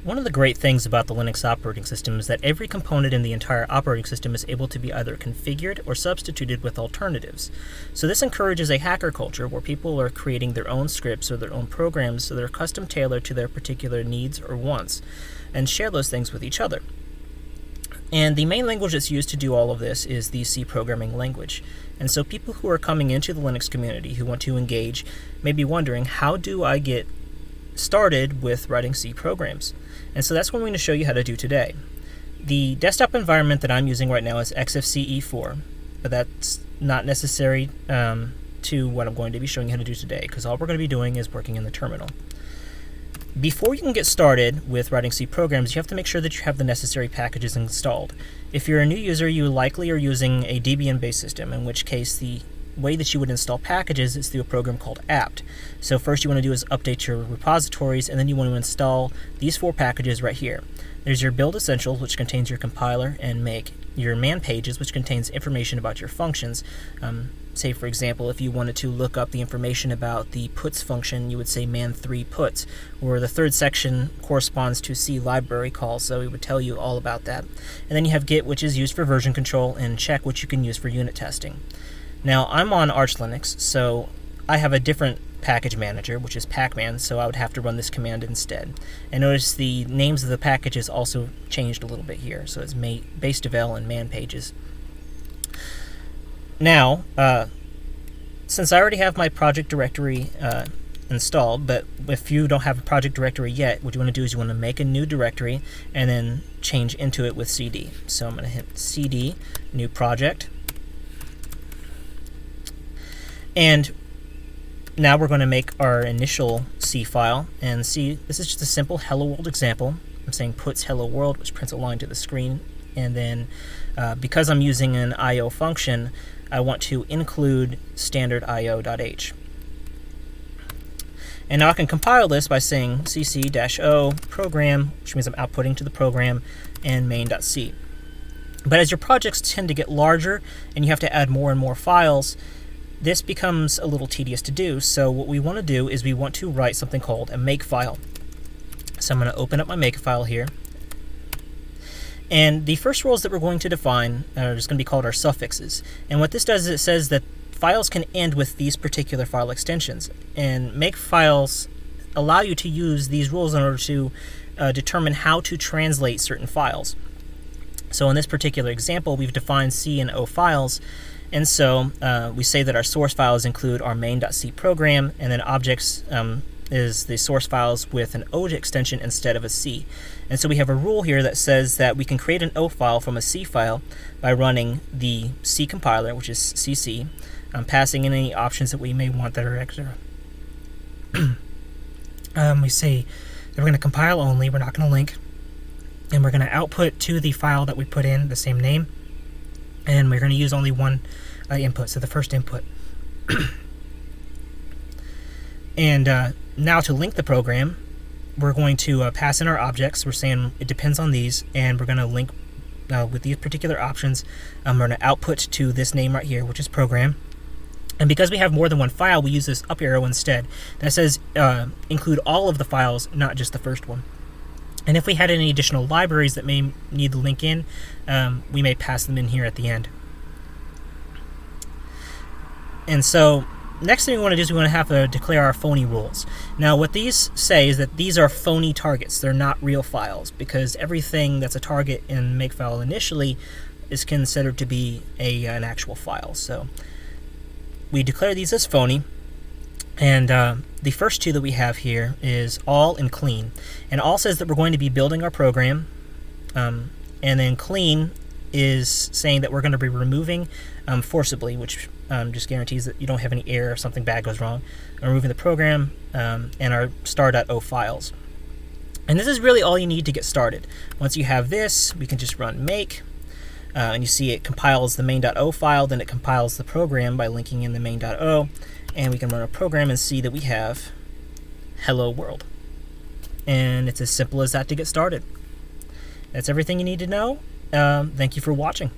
One of the great things about the Linux operating system is that every component in the entire operating system is able to be either configured or substituted with alternatives. So this encourages a hacker culture where people are creating their own scripts or their own programs so they're custom tailored to their particular needs or wants, and share those things with each other. And the main language that's used to do all of this is the C programming language. And so people who are coming into the Linux community who want to engage may be wondering, how do I get started with writing C programs? And so that's what I'm going to show you how to do today. The desktop environment that I'm using right now is XFCE 4, but that's not necessary to what I'm going to be showing you how to do today, because all we're going to be doing is working in the terminal. Before you can get started with writing C programs, you have to make sure that you have the necessary packages installed. If you're a new user, you likely are using a Debian-based system, in which case the way that you would install packages is through a program called apt. So first you want to do is update your repositories, and then you want to install these 4 packages right here. There's your build essentials, which contains your compiler and make, your man pages, which contains information about your functions. Say for example, if you wanted to look up the information about the puts function, you would say man3 puts, or the 3rd section corresponds to C library calls, so it would tell you all about that. And then you have git, which is used for version control, and check, which you can use for unit testing. Now, I'm on Arch Linux, so I have a different package manager, which is pacman, so I would have to run this command instead. And notice the names of the packages also changed a little bit here, so it's basedevel and man pages. Now, since I already have my project directory installed, but if you don't have a project directory yet, what you want to do is you want to make a new directory and then change into it with cd. So I'm going to hit cd, new project. And now we're going to make our initial C file, and see, this is just a simple hello world example. I'm saying puts hello world, which prints a line to the screen, and then because I'm using an IO function, I want to include standard io.h. And now I can compile this by saying cc-o program, which means I'm outputting to the program, and main.c. But as your projects tend to get larger and you have to add more and more files, this becomes a little tedious to do. So what we want to do is we want to write something called a makefile. So I'm going to open up my makefile here. And the first rules that we're going to define are just going to be called our suffixes. And what this does is it says that files can end with these particular file extensions. And makefiles allow you to use these rules in order to determine how to translate certain files. So in this particular example, we've defined C and O files. And so we say that our source files include our main.c program, and then objects is the source files with an O extension instead of a C. And so we have a rule here that says that we can create an O file from a C file by running the C compiler, which is cc, passing in any options that we may want that are extra. We say that we're going to compile only, we're not going to link, and we're going to output to the file that we put in the same name. And we're going to use only one input, so the first input. And now to link the program, we're going to pass in our objects. We're saying it depends on these, and we're going to link with these particular options. We're going to output to this name right here, which is program. And because we have more than one file, we use this up arrow instead. That says include all of the files, not just the first one. And if we had any additional libraries that may need the link in, we may pass them in here at the end. And so next thing we want to do is we want to have to declare our phony rules. Now what these say is that these are phony targets. They're not real files, because everything that's a target in Makefile initially is considered to be an actual file. So we declare these as phony. And the first two that we have here is all and clean. And all says that we're going to be building our program, and then clean is saying that we're going to be removing forcibly, which just guarantees that you don't have any error if something bad goes wrong. Removing the program and our star.o files. And this is really all you need to get started. Once you have this, we can just run make, and you see it compiles the main.o file, then it compiles the program by linking in the main.o. And we can run a program and see that we have hello world. And it's as simple as that to get started. That's everything you need to know. Thank you for watching.